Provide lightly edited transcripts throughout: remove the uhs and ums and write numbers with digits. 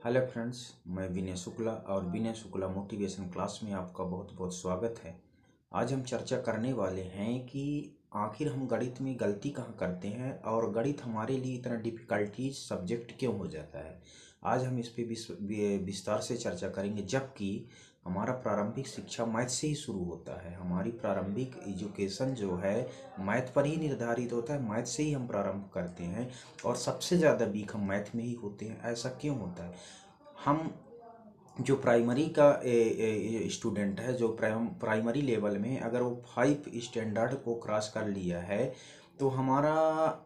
Hello friends, मैं विनय शुक्ला और विनय Shukla motivation class में आपका बहुत बहुत स्वागत है। आज हम चर्चा करने वाले हैं कि आखिर हम गणित में गलती कहाँ करते हैं और गणित हमारे लिए इतना डिफ़िकल्टीज सब्जेक्ट क्यों हो जाता है। आज हम इस पे विस्तार से चर्चा करेंगे, जबकि हमारा प्रारंभिक शिक्षा मैथ से ही शुरू होता है। हमारी प्रारंभिक एजुकेशन जो है मैथ पर ही निर्धारित होता है, मैथ से ही हम प्रारंभ करते हैं और सबसे ज़्यादा वीक हम मैथ में ही होते हैं। ऐसा क्यों होता है? हम जो प्राइमरी का स्टूडेंट है, जो प्राइमरी लेवल में अगर वो 5 स्टैंडर्ड को क्रॉस कर लिया है तो हमारा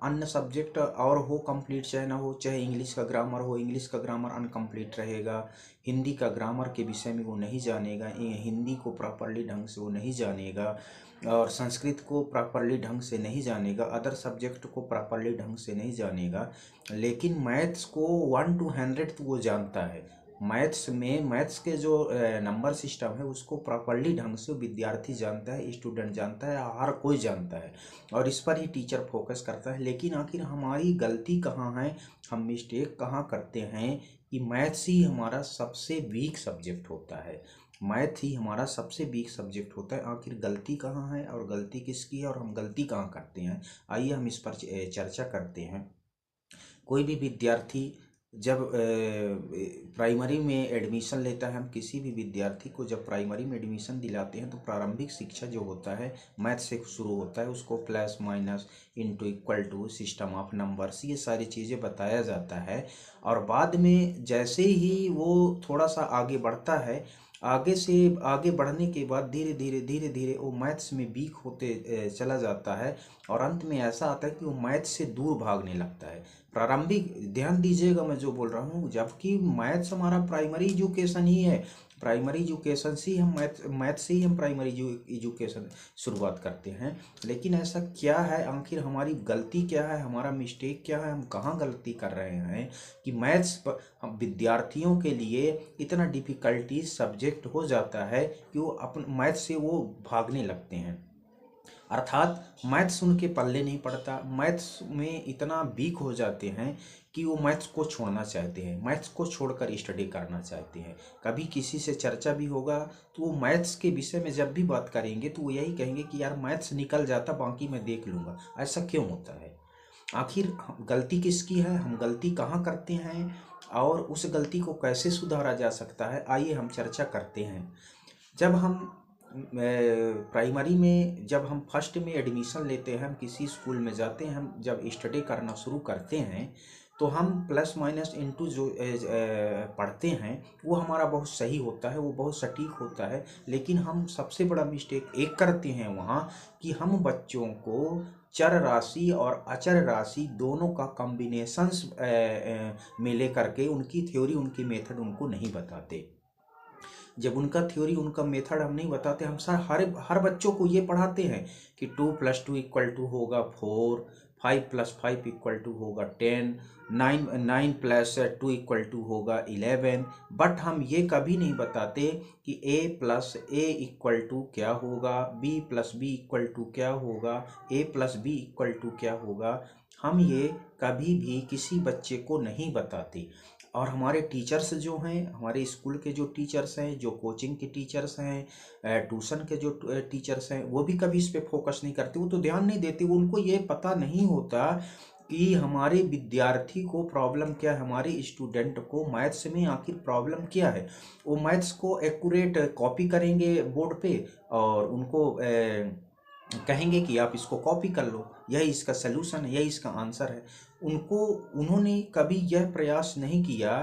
अन्य सब्जेक्ट और हो कंप्लीट चाहे ना हो, चाहे इंग्लिश का ग्रामर हो, इंग्लिश का ग्रामर अनकम्प्लीट रहेगा, हिंदी का ग्रामर के विषय में वो नहीं जानेगा, हिंदी को प्रॉपरली ढंग से वो नहीं जानेगा और संस्कृत को प्रॉपरली ढंग से नहीं जानेगा, अदर सब्जेक्ट को प्रॉपरली ढंग से नहीं जानेगा। लेकिन मैथ्स को 1 to 100 तो वो जानता है। मैथ्स के जो नंबर सिस्टम है उसको प्रॉपरली ढंग से विद्यार्थी जानता है, स्टूडेंट जानता है, हर कोई जानता है और इस पर ही टीचर फोकस करता है। लेकिन आखिर हमारी गलती कहाँ है, हम मिस्टेक कहाँ करते हैं कि मैथ्स ही हमारा सबसे वीक सब्जेक्ट होता है। मैथ ही हमारा सबसे वीक सब्जेक्ट होता है। आखिर गलती कहाँ है और गलती किसकी है और हम गलती कहाँ करते हैं, आइए हम इस पर चर्चा करते हैं। कोई भी विद्यार्थी जब प्राइमरी में एडमिशन लेता है, हम किसी भी विद्यार्थी को जब प्राइमरी में एडमिशन दिलाते हैं तो प्रारंभिक शिक्षा जो होता है मैथ से शुरू होता है। उसको plus minus into equal to system of numbers ये सारी चीज़ें बताया जाता है और बाद में जैसे ही वो थोड़ा सा आगे बढ़ता है, आगे से आगे बढ़ने के बाद धीरे धीरे वो मैथ्स में वीक होते चला जाता है और अंत में ऐसा आता है कि वो मैथ्स से दूर भागने लगता है। प्रारंभिक ध्यान दीजिएगा मैं जो बोल रहा हूँ, जबकि मैथ्स हमारा प्राइमरी एजुकेशन ही है। प्राइमरी एजुकेशन से ही हम मैथ से ही हम प्राइमरी एजुकेशन शुरुआत करते हैं। लेकिन ऐसा क्या है, आखिर हमारी गलती क्या है, हमारा मिस्टेक क्या है, हम कहाँ गलती कर रहे हैं कि मैथ्स पर हम विद्यार्थियों के लिए इतना डिफ़िकल्टी सब्जेक्ट हो जाता है कि वो मैथ से वो भागने लगते हैं। अर्थात मैथ्स उनके पल्ले नहीं पड़ता, मैथ्स में इतना वीक हो जाते हैं कि वो मैथ्स को छोड़ना चाहते हैं, मैथ्स को छोड़कर स्टडी करना चाहते हैं। कभी किसी से चर्चा भी होगा तो वो मैथ्स के विषय में जब भी बात करेंगे तो वो यही कहेंगे कि यार मैथ्स निकल जाता, बाकी मैं देख लूँगा। ऐसा क्यों होता है? आखिर गलती किसकी है, हम गलती कहाँ करते हैं और उस गलती को कैसे सुधारा जा सकता है, आइए हम चर्चा करते हैं। जब हम प्राइमरी में जब हम फर्स्ट में एडमिशन लेते हैं, हम किसी स्कूल में जाते हैं, हम जब स्टडी करना शुरू करते हैं तो हम प्लस माइनस इनटू जो पढ़ते हैं वो हमारा बहुत सही होता है, वो बहुत सटीक होता है। लेकिन हम सबसे बड़ा मिस्टेक एक करते हैं वहाँ कि हम बच्चों को चर राशि और अचर राशि दोनों का कॉम्बिनेशंस में ले करके उनकी थ्योरी उनकी मेथड उनको नहीं बताते। जब उनका थ्योरी उनका मेथड हम नहीं बताते, हम हर बच्चों को ये पढ़ाते हैं कि 2+2 इक्वल टू होगा 4, 5+5 इक्वल टू होगा 10, 9+2 इक्वल टू होगा 11। बट हम ये कभी नहीं बताते कि a+a इक्वल टू क्या होगा, b+b इक्वल टू क्या होगा, a+b इक्वल टू क्या होगा। हम ये कभी भी किसी बच्चे को नहीं बताते। और हमारे टीचर्स जो हैं, हमारे स्कूल के जो टीचर्स हैं, जो कोचिंग के टीचर्स हैं, ट्यूशन के जो टीचर्स हैं, वो भी कभी इस पे फोकस नहीं करते, वो तो ध्यान नहीं देते। उनको ये पता नहीं होता कि हमारे विद्यार्थी को प्रॉब्लम क्या है, हमारे स्टूडेंट को मैथ्स में आखिर प्रॉब्लम क्या है। वो मैथ्स को एक्यूरेट कॉपी करेंगे बोर्ड पे और उनको कहेंगे कि आप इसको कॉपी कर लो, यही इसका सलूशन है, यही इसका आंसर है। उन्होंने कभी यह प्रयास नहीं किया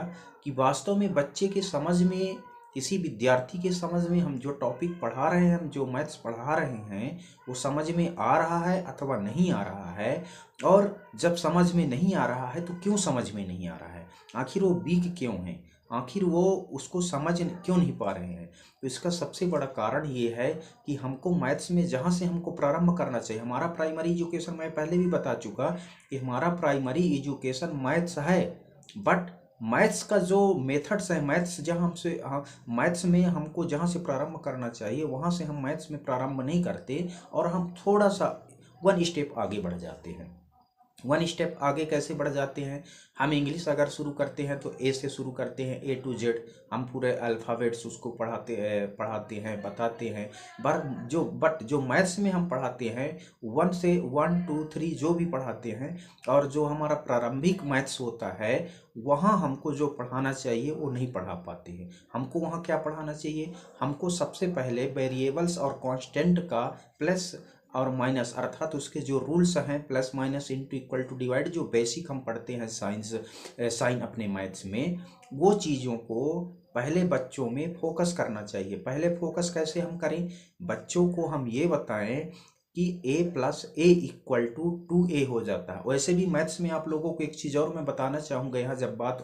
कि वास्तव में बच्चे के समझ में, किसी विद्यार्थी के समझ में हम जो टॉपिक पढ़ा रहे हैं, हम जो मैथ्स पढ़ा रहे हैं, वो समझ में आ रहा है अथवा नहीं आ रहा है। और जब समझ में नहीं आ रहा है तो क्यों समझ में नहीं आ रहा है, आखिर वो वीक क्यों है, आखिर वो उसको समझ क्यों नहीं पा रहे हैं। तो इसका सबसे बड़ा कारण ये है कि हमको मैथ्स में जहाँ से हमको प्रारंभ करना चाहिए, हमारा प्राइमरी एजुकेशन, मैं पहले भी बता चुका कि हमारा प्राइमरी एजुकेशन मैथ्स है। बट मैथ्स का जो मेथड्स है, मैथ्स जहाँ हमसे मैथ्स में हमको जहाँ से प्रारंभ करना चाहिए वहाँ से हम मैथ्स में प्रारंभ नहीं करते और हम थोड़ा सा 1 स्टेप आगे बढ़ जाते हैं। वन स्टेप आगे कैसे बढ़ जाते हैं, हम इंग्लिश अगर शुरू करते हैं तो ए से शुरू करते हैं, ए टू जेड, हम पूरे अल्फ़ाबेट्स उसको पढ़ाते हैं, बताते हैं। बट जो मैथ्स में हम पढ़ाते हैं, वन से 1 2 3 जो भी पढ़ाते हैं, और जो हमारा प्रारंभिक मैथ्स होता है वहाँ हमको जो पढ़ाना चाहिए वो नहीं पढ़ा पाते हैं। हमको वहाँ क्या पढ़ाना चाहिए, हमको सबसे पहले वेरिएबल्स और कांस्टेंट का प्लस और माइनस, अर्थात उसके जो रूल्स हैं, plus minus into equal to divide, जो बेसिक हम पढ़ते हैं साइन अपने मैथ्स में, वो चीज़ों को पहले बच्चों में फोकस करना चाहिए। पहले फोकस कैसे हम करें, बच्चों को हम ये बताएं कि a+a=2a हो जाता है। वैसे भी मैथ्स में आप लोगों को एक चीज़ और मैं बताना चाहूँगा, यहाँ जब बात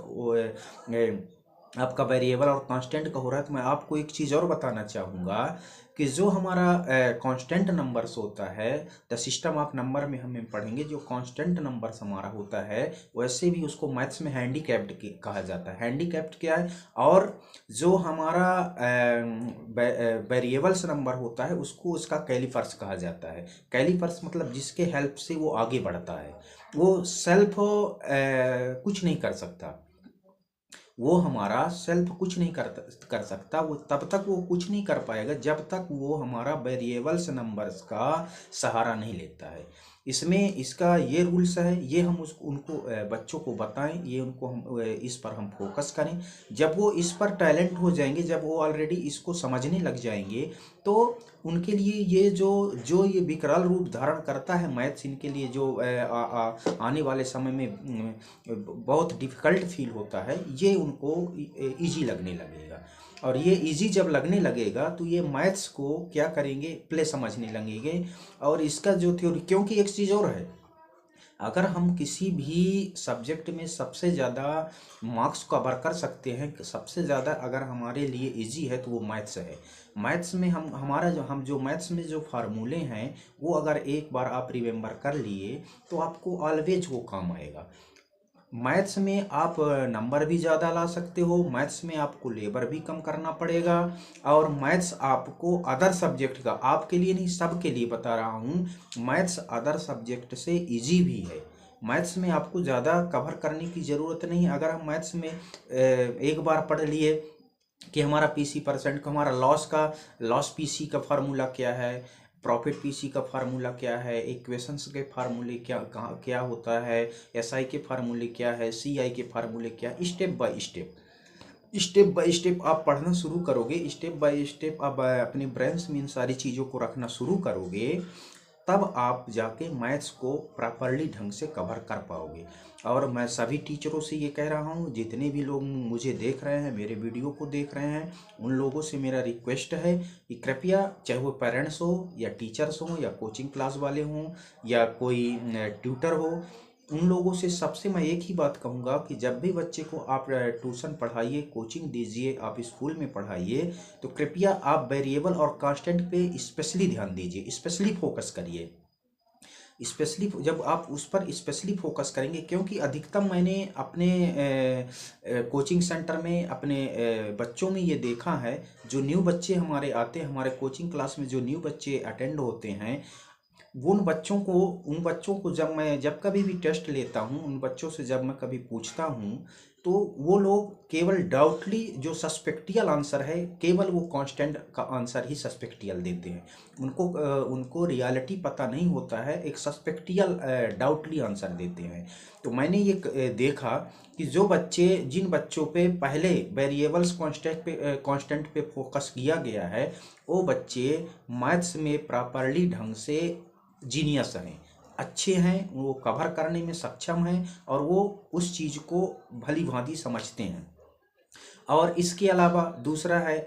आपका वेरिएबल और कांस्टेंट का हो रहा है, तो मैं आपको एक चीज़ और बताना चाहूँगा कि जो हमारा कांस्टेंट नंबर्स होता है, द सिस्टम ऑफ नंबर में हमें पढ़ेंगे, जो कांस्टेंट नंबर्स हमारा होता है वैसे भी उसको मैथ्स में हैंडीकैप्ड कहा जाता है। हैंडीकैप्ड क्या है, और जो हमारा वेरिएबल्स नंबर होता है उसको उसका कैलिपर्स कहा जाता है। कैलिपर्स मतलब जिसके हेल्प से वो आगे बढ़ता है, वो सेल्फ कुछ नहीं कर सकता, वो हमारा सेल्फ कुछ नहीं कर सकता। वो तब तक वो कुछ नहीं कर पाएगा जब तक वो हमारा वेरिएबल्स नंबर्स का सहारा नहीं लेता है। इसमें इसका ये रूल्स है, ये हम उनको बच्चों को बताएं, ये उनको हम इस पर हम फोकस करें। जब वो इस पर टैलेंट हो जाएंगे, जब वो ऑलरेडी इसको समझने लग जाएंगे, तो उनके लिए ये जो जो ये विकराल रूप धारण करता है मैथ्स, इनके लिए जो आने वाले समय में बहुत डिफ़िकल्ट फील होता है, ये उनको इजी लगने लगेगा। और ये इजी जब लगने लगेगा तो ये मैथ्स को क्या करेंगे, प्ले समझने लगेंगे। और इसका जो थ्योरी, क्योंकि एक चीज़ और है, अगर हम किसी भी सब्जेक्ट में सबसे ज़्यादा मार्क्स कवर कर सकते हैं, सबसे ज़्यादा अगर हमारे लिए इजी है तो वो मैथ्स है। मैथ्स में हम जो मैथ्स में जो फार्मूले हैं वो अगर एक बार आप रिमेंबर कर लिए तो आपको ऑलवेज वो काम आएगा। मैथ्स में आप नंबर भी ज़्यादा ला सकते हो, मैथ्स में आपको लेबर भी कम करना पड़ेगा, और मैथ्स आपको अदर सब्जेक्ट का, आपके लिए नहीं सबके लिए बता रहा हूँ, मैथ्स अदर सब्जेक्ट से इजी भी है। मैथ्स में आपको ज़्यादा कवर करने की ज़रूरत नहीं। अगर हम मैथ्स में एक बार पढ़ लिए कि हमारा पीसी परसेंट का, हमारा लॉस पीसी का फार्मूला क्या है, प्रॉफिट पीसी का फार्मूला क्या है, इक्वेशंस के फार्मूले क्या होता है, एसआई के फार्मूले क्या है, सीआई के फार्मूले क्या, स्टेप बाय स्टेप आप पढ़ना शुरू करोगे, स्टेप बाय स्टेप आप अपने ब्रेन्स में इन सारी चीज़ों को रखना शुरू करोगे, तब आप जाके मैथ्स को प्रॉपरली ढंग से कवर कर पाओगे। और मैं सभी टीचरों से ये कह रहा हूँ, जितने भी लोग मुझे देख रहे हैं, मेरे वीडियो को देख रहे हैं, उन लोगों से मेरा रिक्वेस्ट है कि कृपया, चाहे वो पेरेंट्स हो या टीचर्स हो या कोचिंग क्लास वाले हों या कोई ट्यूटर हो, उन लोगों से सबसे मैं एक ही बात कहूँगा कि जब भी बच्चे को आप ट्यूशन पढ़ाइए, कोचिंग दीजिए, आप स्कूल में पढ़ाइए, तो कृपया आप वेरिएबल और कांस्टेंट पे स्पेशली ध्यान दीजिए, स्पेशली फोकस करिए। स्पेशली जब आप उस पर स्पेशली फोकस करेंगे, क्योंकि अधिकतम मैंने अपने कोचिंग सेंटर में अपने बच्चों में ये देखा है, जो न्यू बच्चे हमारे आते हैं, हमारे कोचिंग क्लास में जो न्यू बच्चे अटेंड होते हैं, उन बच्चों को जब कभी भी टेस्ट लेता हूँ, उन बच्चों से जब मैं कभी पूछता हूँ, तो वो लोग केवल डाउटली जो सस्पेक्टियल आंसर है, केवल वो कांस्टेंट का आंसर ही सस्पेक्टियल देते हैं। उनको रियलिटी पता नहीं होता है, एक सस्पेक्टियल डाउटली आंसर देते हैं। तो मैंने ये देखा कि जिन बच्चों पे पहले वेरिएबल्स कांस्टेंट पे फोकस किया गया है, वो बच्चे मैथ्स में प्रॉपरली ढंग से जीनियस हैं, अच्छे हैं, वो कवर करने में सक्षम हैं, और वो उस चीज़ को भली भांति समझते हैं। और इसके अलावा दूसरा है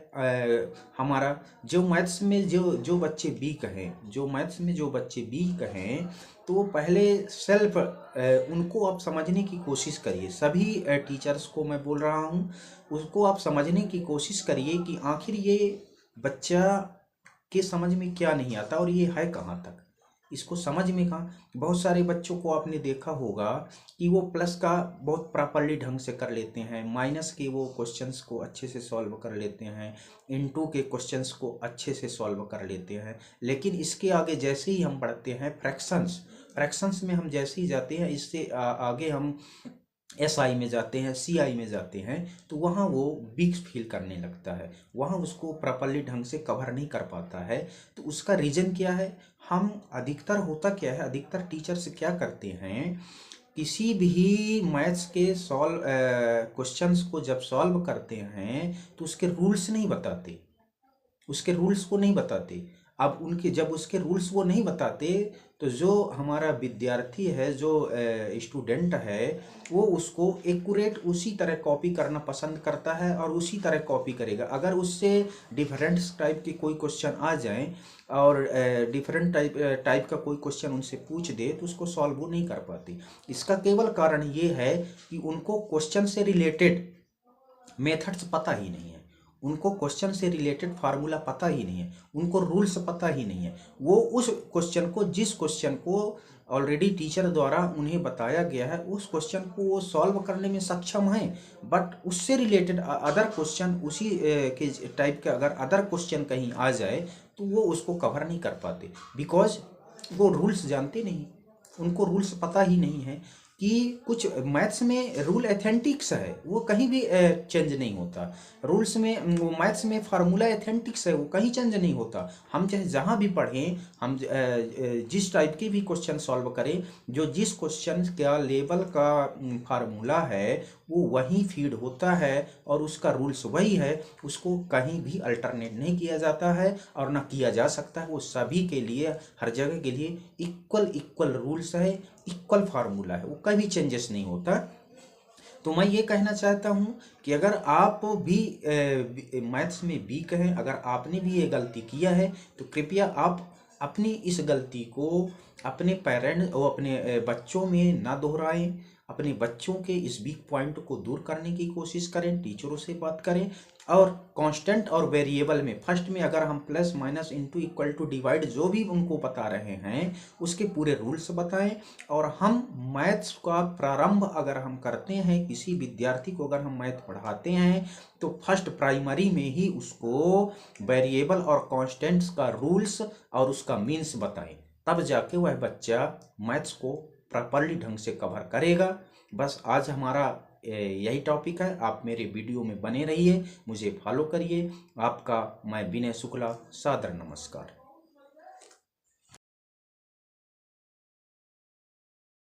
हमारा जो मैथ्स में जो बच्चे वीक हैं, तो पहले सेल्फ उनको आप समझने की कोशिश करिए। सभी टीचर्स को मैं बोल रहा हूँ, उसको आप समझने की कोशिश करिए कि आखिर ये बच्चा के समझ में क्या नहीं आता और ये है कहाँ तक, इसको समझ में कहाँ। बहुत सारे बच्चों को आपने देखा होगा कि वो प्लस का बहुत प्रॉपरली ढंग से कर लेते हैं, माइनस के वो क्वेश्चंस को अच्छे से सॉल्व कर लेते हैं, इनटू के क्वेश्चंस को अच्छे से सॉल्व कर लेते हैं, लेकिन इसके आगे जैसे ही हम बढ़ते हैं फ्रैक्शंस, फ्रैक्शंस में हम जैसे ही जाते हैं, इससे आगे हम SI में जाते हैं, CI में जाते हैं, तो वहाँ वो वीक फील करने लगता है, वहाँ उसको प्रॉपरली ढंग से कवर नहीं कर पाता है। तो उसका रीज़न क्या है? हम अधिकतर होता क्या है, अधिकतर टीचर्स क्या करते हैं, किसी भी मैथ्स के क्वेश्चंस को जब सॉल्व करते हैं तो उसके रूल्स नहीं बताते, उसके रूल्स को नहीं बताते। अब उनके जब उसके रूल्स वो नहीं बताते, तो जो हमारा विद्यार्थी है, जो स्टूडेंट है, वो उसको एक्यूरेट उसी तरह कॉपी करना पसंद करता है और उसी तरह कॉपी करेगा। अगर उससे डिफरेंट टाइप के कोई क्वेश्चन आ जाएं और डिफरेंट टाइप का कोई क्वेश्चन उनसे पूछ दे, तो उसको सॉल्व वो नहीं कर पाते। इसका केवल कारण ये है कि उनको क्वेश्चन से रिलेटेड मेथड्स पता ही नहीं है, उनको क्वेश्चन से रिलेटेड फार्मूला पता ही नहीं है, उनको रूल्स पता ही नहीं है। वो उस क्वेश्चन को, जिस क्वेश्चन को ऑलरेडी टीचर द्वारा उन्हें बताया गया है, उस क्वेश्चन को वो सॉल्व करने में सक्षम हैं, बट उससे रिलेटेड अदर क्वेश्चन, उसी के टाइप के अगर अदर क्वेश्चन कहीं आ जाए तो वो उसको कवर नहीं कर पाते, बिकॉज वो रूल्स जानते नहीं, उनको रूल्स पता ही नहीं है कि कुछ मैथ्स में रूल एथेंटिक्स है, वो कहीं भी चेंज नहीं होता। रूल्स में, वो मैथ्स में फार्मूला एथेंटिक्स है, वो कहीं चेंज नहीं होता। हम चाहे जहाँ भी पढ़ें, हम जिस टाइप के भी क्वेश्चन सॉल्व करें, जो जिस क्वेश्चन का लेवल का फार्मूला है वो वहीं फीड होता है और उसका रूल्स वही है, उसको कहीं भी अल्टरनेट नहीं किया जाता है और ना किया जा सकता है। वो सभी के लिए, हर जगह के लिए इक्वल रूल्स है, इक्वल फार्मूला है, वो कभी चेंजेस नहीं होता। तो मैं ये कहना चाहता हूँ कि अगर आप भी मैथ्स में वीक हैं, अगर आपने भी ये गलती किया है, तो कृपया आप अपनी इस गलती को अपने पेरेंट्स और अपने बच्चों में ना दोहराएं। अपने बच्चों के इस वीक पॉइंट को दूर करने की कोशिश करें, टीचरों से बात करें, और कांस्टेंट और वेरिएबल में फर्स्ट में अगर हम plus minus into equal to divide जो भी उनको बता रहे हैं उसके पूरे रूल्स बताएं। और हम मैथ्स का प्रारंभ अगर हम करते हैं, किसी विद्यार्थी को अगर हम मैथ पढ़ाते हैं, तो फर्स्ट प्राइमरी में ही उसको वेरिएबल और कांस्टेंट्स का रूल्स और उसका मीन्स बताएं, तब जाके वह बच्चा मैथ्स को प्रॉपरली ढंग से कवर करेगा। बस आज हमारा यही टॉपिक है। आप मेरे वीडियो में बने रहिए, मुझे फॉलो करिए। आपका मैं विनय शुक्ला, सादर नमस्कार।